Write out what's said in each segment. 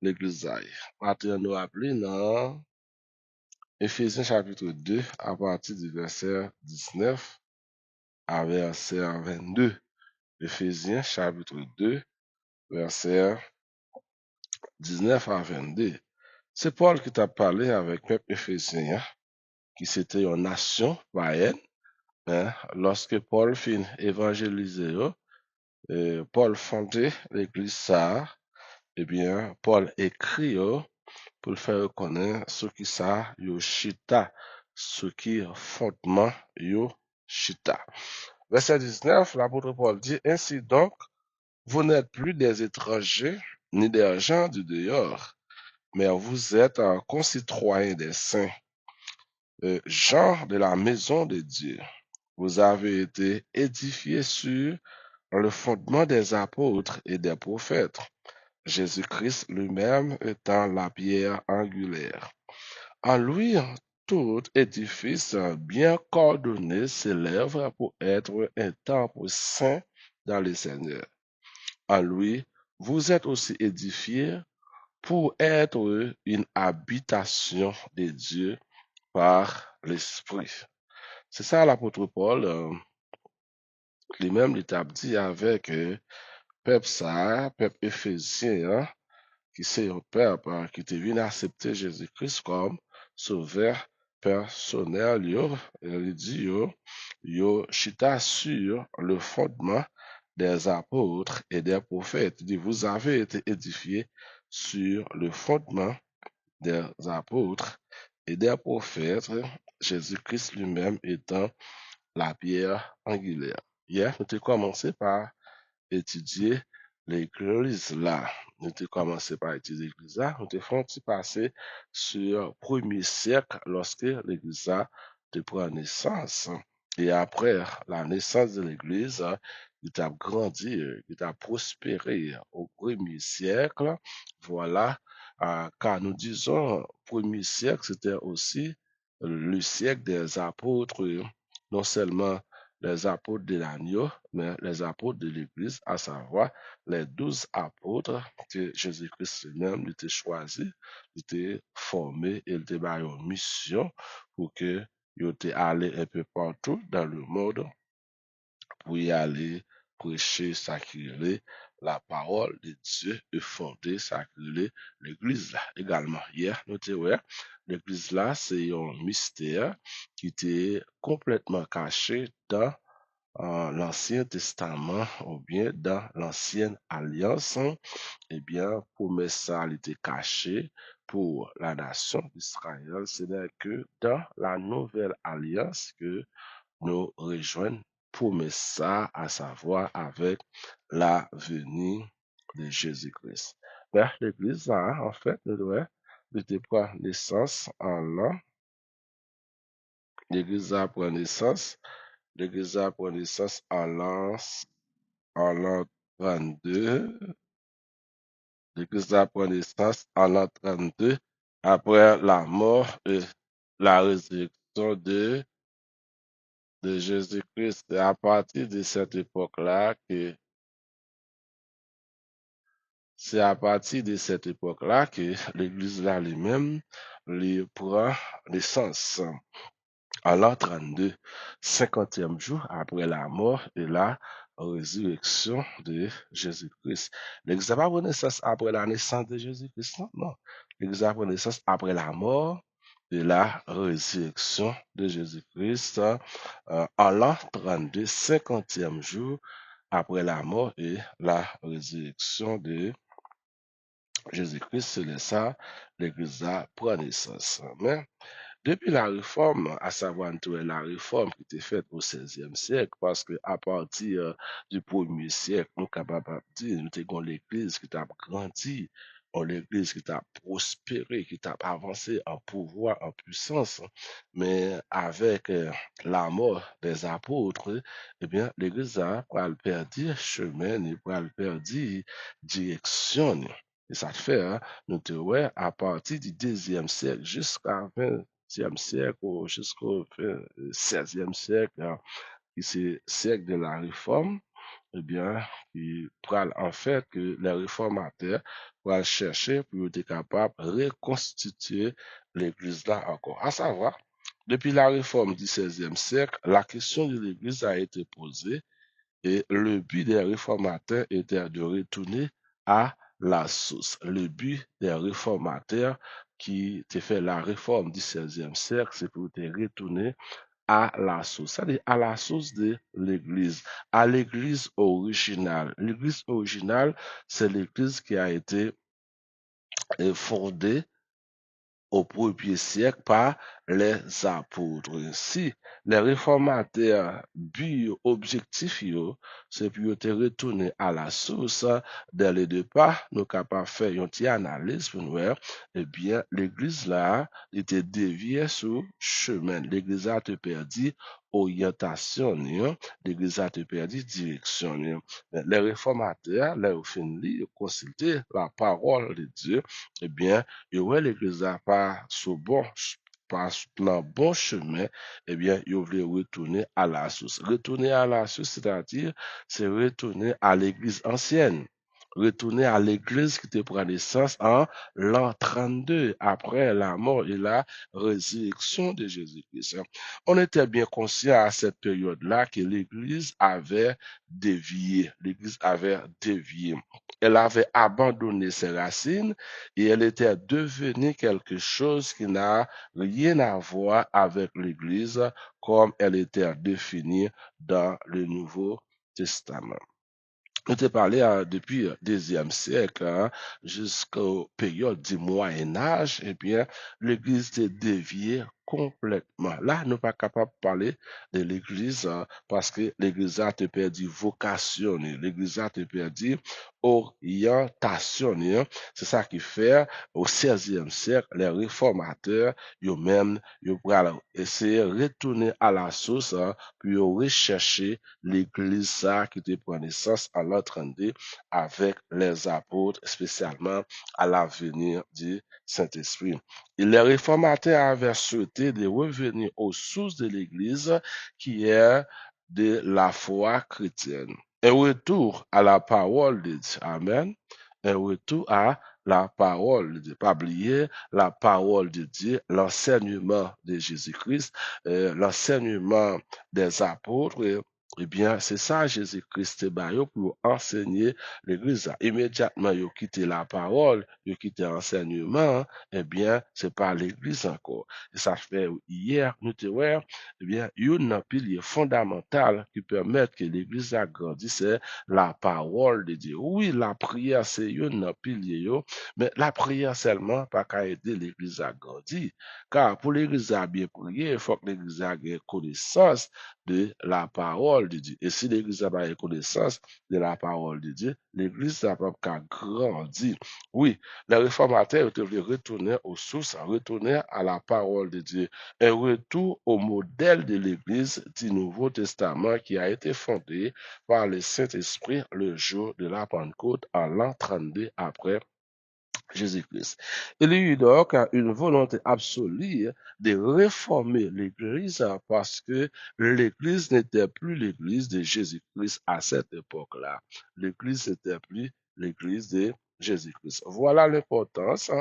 l'église. Maintenant, nous appelons dans Éphésiens chapitre 2, à partir du verset 19 à verset 22. Éphésiens chapitre 2, verset 19 à 22. C'est Paul qui t'a parlé avec le peuple éphésien, qui c'était une nation païenne. Lorsque Paul fin évangéliser, Paul fondé l'église ça, eh bien, Paul écrit pour le faire reconnaître ce qui ça, yo chita, ce qui est fondement yo chita. Verset 19, l'apôtre Paul dit, ainsi donc, vous n'êtes plus des étrangers, ni des gens du dehors, mais vous êtes concitoyens des saints, gens de la maison de Dieu. Vous avez été édifiés sur le fondement des apôtres et des prophètes, Jésus-Christ lui-même étant la pierre angulaire. En lui, tout édifice bien coordonné s'élève pour être un temple saint dans le Seigneur. En lui, vous êtes aussi édifiés pour être une habitation de Dieu par l'Esprit. C'est ça l'apôtre Paul, lui-même, il t'a dit avec peuple ça, peuple éphésien, qui c'est un peuple qui te vient accepter Jésus-Christ comme sauveur personnel, il dit yo chita sur le fondement des apôtres et des prophètes. Il dit, vous avez été édifiés sur le fondement des apôtres et des prophètes, Jésus-Christ lui-même étant la pierre angulaire. Hier, nous avons commencé par étudier l'église là. Nous avons commencé par étudier l'église là. Nous avons fait passer sur le premier siècle lorsque l'église là prend naissance. Et après la naissance de l'église, il a grandi, il a prospéré au premier siècle. Voilà, car nous disons premier siècle, c'était aussi le siècle des apôtres, non seulement les apôtres de l'agneau, mais les apôtres de l'Église, à savoir les 12 apôtres que Jésus-Christ lui-même était choisi, il était formé, il était en mission pour que il était allé un peu partout dans le monde pour y aller prêcher, sacrer la parole de Dieu et fonder, sacrer l'église là également. Hier, notez, ouais, l'église là, c'est un mystère qui était complètement caché dans l'Ancien Testament ou bien dans l'Ancienne Alliance. Eh bien, promesse ça, elle était cachée pour la nation d'Israël. Ce n'est que dans la Nouvelle Alliance que nous rejoignons promesse ça, à savoir avec la venue de Jésus-Christ. Ben, l'Église, là, en fait, nous devons prendre naissance en l'an. L'Église a pris naissance. L'Église a pris naissance en l'an 32. L'Église a pris naissance en l'an 32 après la mort et la résurrection de Jésus-Christ. C'est à partir de cette époque-là que l'Église là lui-même lui prend naissance. En l'an 32, 50e jour après la mort et la résurrection de Jésus-Christ. L'Église n'a pas pris naissance après la naissance de Jésus-Christ, non, non. L'Église a pris naissance après la mort et la résurrection de Jésus-Christ en l'an 32, 50e jour après la mort et la résurrection de Jésus-Christ. C'est ça, l'Église a pris naissance. Mais depuis la réforme, à savoir la réforme qui était faite au XVIe siècle, parce que à partir du premier siècle, nous sommes capables de dire, nous avons l'église qui a grandi, l'église qui a prospéré, qui a avancé en pouvoir, en puissance, mais avec la mort des apôtres, eh bien, l'église a perdu chemin, a perdu direction. Et ça fait, hein, nous te ouais, à partir du deuxième siècle jusqu'à 20e siècle ou jusqu'au 16e siècle, hein, qui c'est siècle de la réforme, eh bien, qui pral en fait que les réformateurs pral chercher pour être capable de reconstituer l'Église là encore. À savoir, depuis la réforme du XVIe siècle, la question de l'Église a été posée et le but des réformateurs était de retourner à la source. Le but des réformateurs qui te fait la réforme du XVIe siècle, c'est pour te retourner à la source, c'est-à-dire à la source de l'Église, à l'Église originale. L'Église originale, c'est l'Église qui a été fondée au premier siècle par les apôtres. Si les réformateurs, but objectif, c'est pour te retourner à la source, dès le départ, nous capables de faire une petite analyse pour nous voir, eh bien, l'église là, était déviée sur chemin. L'église a te perdu orientation, l'église a te perdu direction. Les réformateurs, là, au fin de consulter la parole de Dieu, eh bien, et ouais, l'église a pas sur bon, pas dans bon chemin, eh bien, il voulait retourner à la source. Retourner à la source, c'est-à-dire, c'est retourner à l'église ancienne. Retourner à l'église qui te prend naissance en l'an 32, après la mort et la résurrection de Jésus-Christ. On était bien conscient à cette période-là que l'église avait dévié. L'église avait dévié. Elle avait abandonné ses racines et elle était devenue quelque chose qui n'a rien à voir avec l'Église comme elle était définie dans le Nouveau Testament. On t'a parlé depuis le deuxième siècle jusqu'aux périodes du Moyen Âge, eh bien, l'Église s'est déviée complètement. Là, nous ne sommes pas capables de parler de l'Église parce que l'Église a te perdu vocation, l'Église a te perdu orientation. C'est ça qui fait au XVIe siècle, les réformateurs, eux-mêmes, ils vont essayer de retourner à la source pour rechercher l'Église ça qui te prend naissance en l'an 32 avec les apôtres, spécialement à l'avenir du Saint-Esprit. Et les réformateurs avaient souhaité de revenir aux sources de l'Église qui est de la foi chrétienne. Un retour à la parole de Dieu. Amen. Un retour à la parole de Dieu. Pas oublier la parole de Dieu, l'enseignement de Jésus-Christ, l'enseignement des apôtres. Eh bien, c'est ça Jésus-Christ pour enseigner l'Église. Immédiatement, il a quitté la parole, il a quitté l'enseignement, eh bien, c'est pas l'Église encore. Et ça fait hier, nous te voyons, eh bien, il y a un pilier fondamental qui permet que l'Église a grandi, c'est la parole de Dieu. Oui, la prière, c'est un pilier, mais la prière seulement pas qu'à aider l'Église à grandir. Car pour l'Église à bien prier, il faut que l'Église ait connaissance de la parole de Dieu. Et si l'Église n'a pas connaissance de la parole de Dieu, l'Église n'a pas qu'à grandir. Oui, les réformateurs devaient retourner aux sources, retourner à la parole de Dieu. Un retour au modèle de l'Église du Nouveau Testament qui a été fondé par le Saint-Esprit le jour de la Pentecôte en l'an 32 après Jésus-Christ. Il y a eu donc une volonté absolue de réformer l'Église parce que l'Église n'était plus l'Église de Jésus-Christ à cette époque-là. L'Église n'était plus l'Église de Jésus-Christ. Voilà l'importance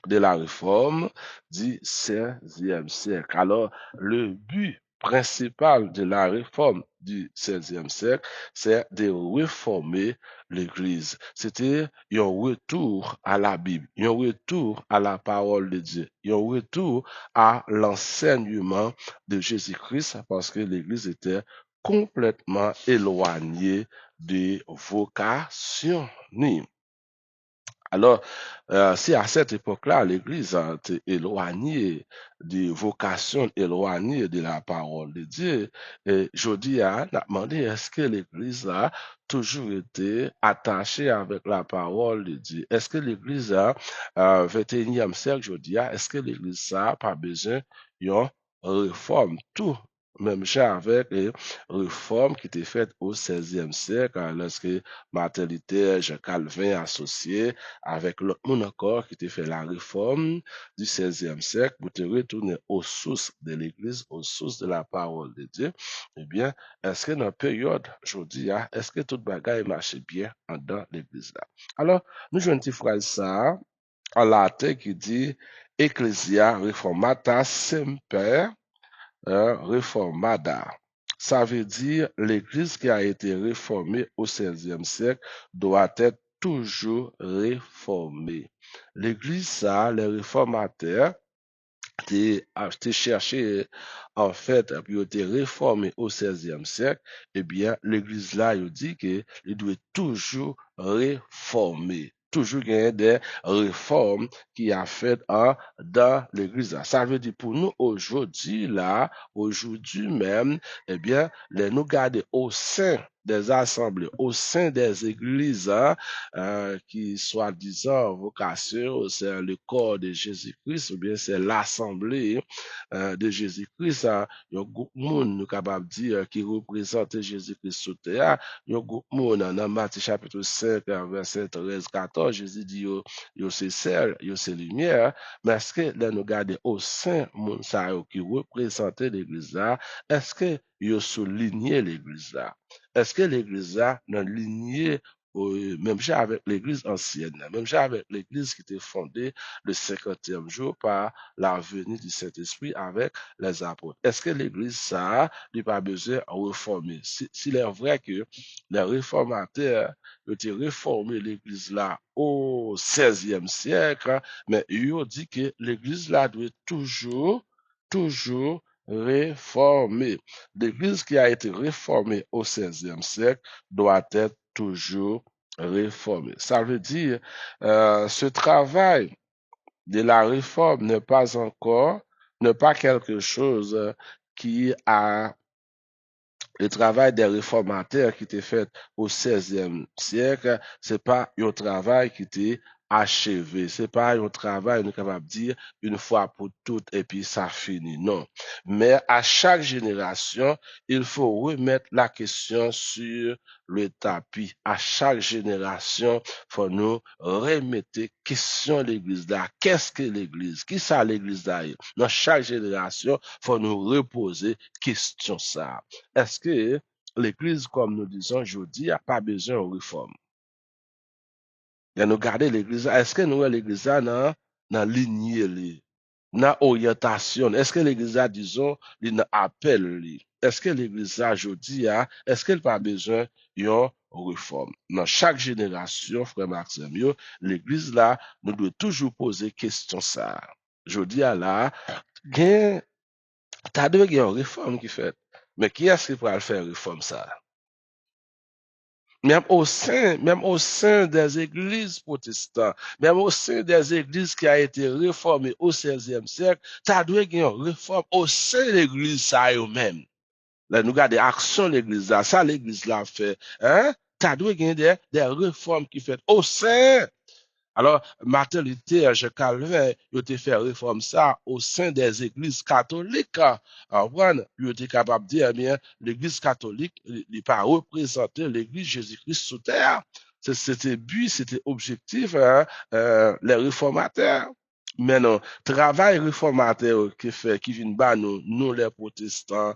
de la réforme du XVIe siècle. Alors, le but principal de la réforme du XVIe siècle, c'est de réformer l'Église. C'était un retour à la Bible, un retour à la parole de Dieu, un retour à l'enseignement de Jésus-Christ parce que l'Église était complètement éloignée des vocations. Alors, si à cette époque-là, l'Église a été éloignée des vocations, éloignée de la parole de Dieu, et je dis à demandé, est-ce que l'Église a toujours été attachée avec la parole de Dieu? Est-ce que l'Église a, 21e siècle, je dis, est-ce que l'Église a pas besoin d'une réforme? Tout Même genre avec les réformes qui étaient faites au XVIe siècle, lorsque Martin Luther, Jean Calvin associé avec l'autre monde encore qui était fait la réforme du XVIe siècle pour te retourner aux sources de l'Église, aux sources de la parole de Dieu. Eh bien, est-ce que dans la période, je dis, est-ce que toute bagaille marche bien dans l'Église là? Alors, nous jouons une petite phrase ça en latin qui dit Ecclesia Reformata Semper Reformada. Ça veut dire l'Église qui a été réformée au XVIe siècle doit être toujours réformée. L'Église, ça, les réformateurs, t'es cherché, en fait, puis été réformé au XVIe siècle, eh bien, l'Église là, il dit que il doit toujours réformer. Toujours gagner des réformes qui a fait dans l'Église là. Ça veut dire pour nous aujourd'hui là, aujourd'hui même, eh bien, les nous garder au sein des assemblées, au sein des églises, qui soi-disant vocation, c'est le corps de Jésus-Christ, ou bien c'est l'assemblée de Jésus-Christ. Il y a un groupe monde, nous capable de dire, qui représente Jésus-Christ sur terre. Il y a un groupe monde, dans Matthieu chapitre 5, verset 13, 14, Jésus dit, yo c'est sel, yo c'est lumière. Mais est-ce que là, nous gardons au sein, monde ça, qui représente l'église là, est-ce que yo souligné l'église là? Est-ce que l'église là, dans lignée même chose avec l'église ancienne, même chose avec l'église qui était fondée le 50e jour par la venue du Saint-Esprit avec les apôtres. Est-ce que l'église, ça, n'a pas besoin de reformer? S'il est vrai que les réformateurs ont réformé l'église là au 16e siècle, mais ils ont dit que l'église là doit toujours réformer. L'église qui a été réformée au 16e siècle doit être toujours réformée. Ça veut dire, ce travail de la réforme n'est pas quelque chose qui a le travail des réformateurs qui était fait au 16e siècle, c'est pas un travail qui était achevé. C'est pas un travail, on est capable de dire, une fois pour toutes et puis ça finit. Non. Mais à chaque génération, il faut remettre la question sur le tapis. À chaque génération, faut nous remettre question l'église là. Qu'est-ce que l'église? Qui ça l'église là? Dans chaque génération, faut nous reposer question ça. Est-ce que l'Église, comme nous disons aujourd'hui, n'a pas besoin de réforme? Et nous garder l'Église, est-ce que nous l'Église dans lignée, dans orientation? Est-ce que l'Église, disons, dans appel? Est-ce que l'Église aujourd'hui, est-ce qu'elle n'a pas besoin d'une réforme? Dans chaque génération, frère Maxime, l'Église là, nous doit toujours poser question ça. Je dis là, t'as deux une réforme qui fait. Mais qui est-ce qui pourra faire réforme ça? Même au sein des églises protestantes, même au sein des églises qui a été réformées au 16e siècle, t'as dû une réforme au sein de l'église ça même. Là, nous regardons l'action de l'église là, ça l'église là fait, hein? T'as dû gagner des réformes qui fait au sein. Alors, Martin Luther, Jean Calvin, ils ont fait réforme ça au sein des églises catholiques. Alors, ils ont été capables de dire, eh bien, l'église catholique n'est pas représenter l'église Jésus-Christ sous terre. C'était but, c'était objectif, hein, les réformateurs. Mais non, travail réformateur qui fait, qui vient bas nous les protestants,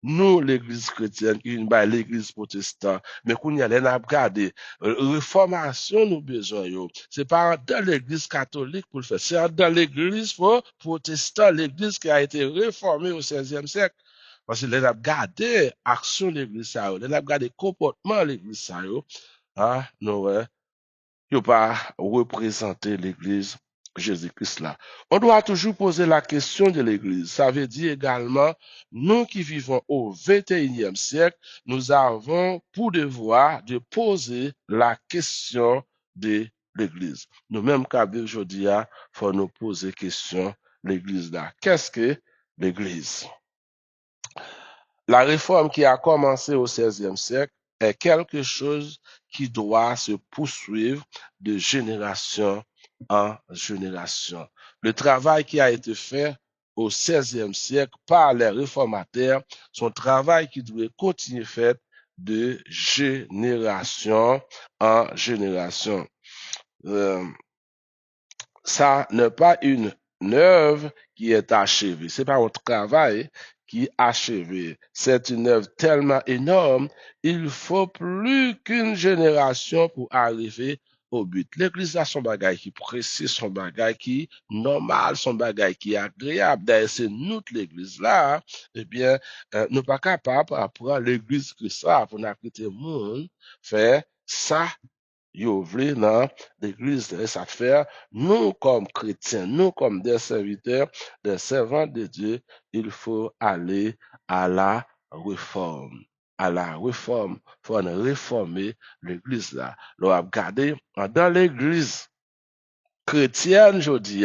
nous l'église chrétienne, qui vient bas l'église protestante. Mais qu'on y a, les n'a regardé, réformation nous besoin yo. C'est pas dans l'église catholique pour le faire, c'est dans l'église protestante, l'église qui a été réformée au 16e siècle. Parce que les a gardé action de l'église ça, les a gardé comportement de l'église ça, non, ouais, yo pas représenter l'église Jésus-Christ là. On doit toujours poser la question de l'église. Ça veut dire également, nous qui vivons au 21e siècle, nous avons pour devoir de poser la question de l'église. Nous-mêmes, quand aujourd'hui, il faut nous poser question l'église là. Qu'est-ce que l'église? La réforme qui a commencé au 16e siècle est quelque chose qui doit se poursuivre de génération en génération. Le travail qui a été fait au XVIe siècle par les réformateurs, son travail qui doit continuer fait de génération en génération. Ça n'est pas une œuvre qui est achevée. C'est pas un travail qui est achevé. C'est une œuvre tellement énorme, il faut plus qu'une génération pour arriver au but. L'église a son bagage qui précise, son bagage qui normal, son bagage qui agréable. D'ailleurs, c'est nous, l'église là, eh bien, nous pas capables d'apprendre l'église que ça, pour nous le monde, faire ça yo vle dans l'église de sa faire, nous comme chrétiens, nous comme des serviteurs, des servants de Dieu, il faut aller à la réforme. À la réforme, il faut réformer l'église là. L'on a regardé dans l'église chrétienne, je dis,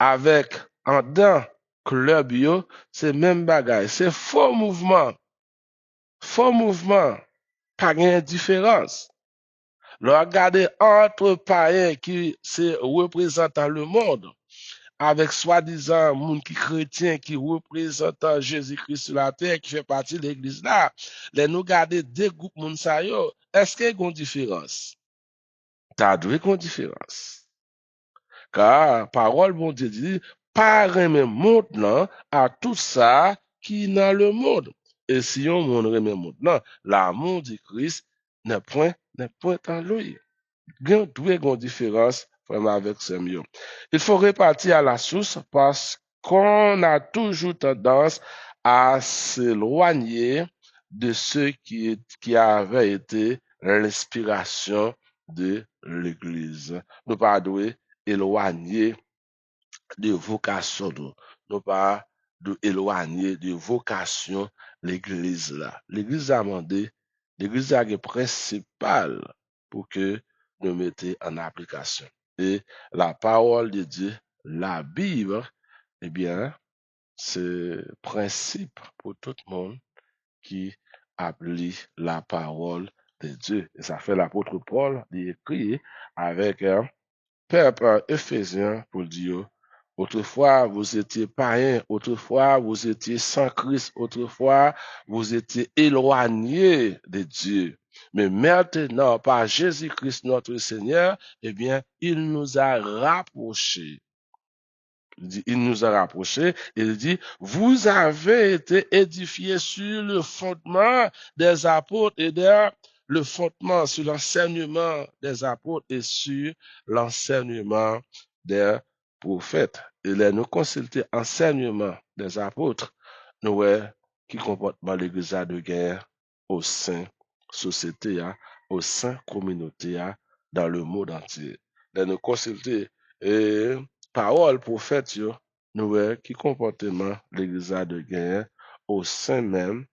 avec en dans club yo, c'est même bagaille, c'est faux mouvement, pas de différence. Regardez entre païens qui se représentant le monde, avec soi-disant monde qui chrétien qui représentant Jésus-Christ sur la terre, qui fait partie de l'église là, les nous garder deux groupes moun sa yo, est-ce qu'il y a une différence? T'as dû une différence. Car, parole bon Dieu dit, pas remet monde là à tout ça qui est dans le monde. Et si on remet monde là, l'amour de Christ n'est point en lui. Doué gon différence vraiment avec ce mieux. Il faut repartir à la source parce qu'on a toujours tendance à s'éloigner de ce qui avait été l'inspiration de l'Église. Nous pas doué éloigner de vocation nous. Nous pas de éloigner de vocation l'église là. L'église a demandé, l'église a un principal pour que nous mettions en application. Et la parole de Dieu, la Bible, eh bien, c'est principe pour tout le monde qui applique la parole de Dieu. Et ça fait l'apôtre Paul d'écrire avec peuple Éphésiens pour dire, autrefois vous étiez païens, autrefois vous étiez sans Christ, autrefois vous étiez éloignés de Dieu. Mais maintenant, par Jésus-Christ notre Seigneur, eh bien, il nous a rapprochés. Il nous a rapprochés. Il dit, vous avez été édifiés sur le fondement des apôtres et le fondement sur l'enseignement des apôtres et sur l'enseignement des prophètes. Et là, nous consulter enseignement des apôtres, nous voyons qui comportement l'église de guerre au sein société, au sein communauté, dans le monde entier. Là, nous consulter et parole prophète yo, nous voyons qui comportement l'église de guerre au sein même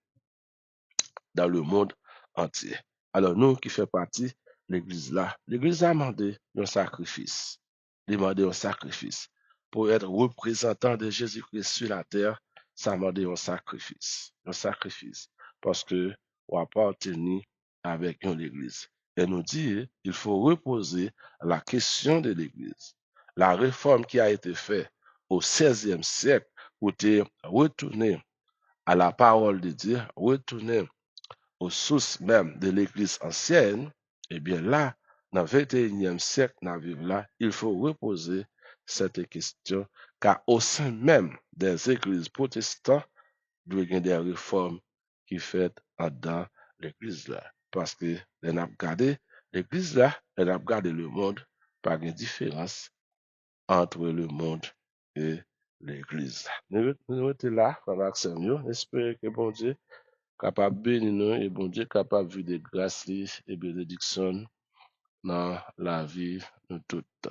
dans le monde entier. Alors, nous qui faisons partie de l'église là, l'église a demandé un sacrifice. Demandé un sacrifice. Pour être représentant de Jésus-Christ sur la terre, ça a demandé un sacrifice. Un sacrifice. Parce que on appartenir avec une église. Et nous dit, il faut reposer la question de l'église. La réforme qui a été faite au XVIe siècle pour te retourner à la parole de Dieu, retourner aux sources même de l'Église ancienne, eh bien là, dans le 21e siècle, dans là, il faut reposer cette question, car au sein même des églises protestantes, il doit y avoir des réformes qui sont faites dans l'église là. Parce que, on a regardé l'église là, on a regardé le monde, pas de différence entre le monde et l'église. Nous sommes là, on va espérer que bon Dieu capable de bénir nous et bon Dieu capable de vivre de grâce et bénédiction dans la vie de tout temps.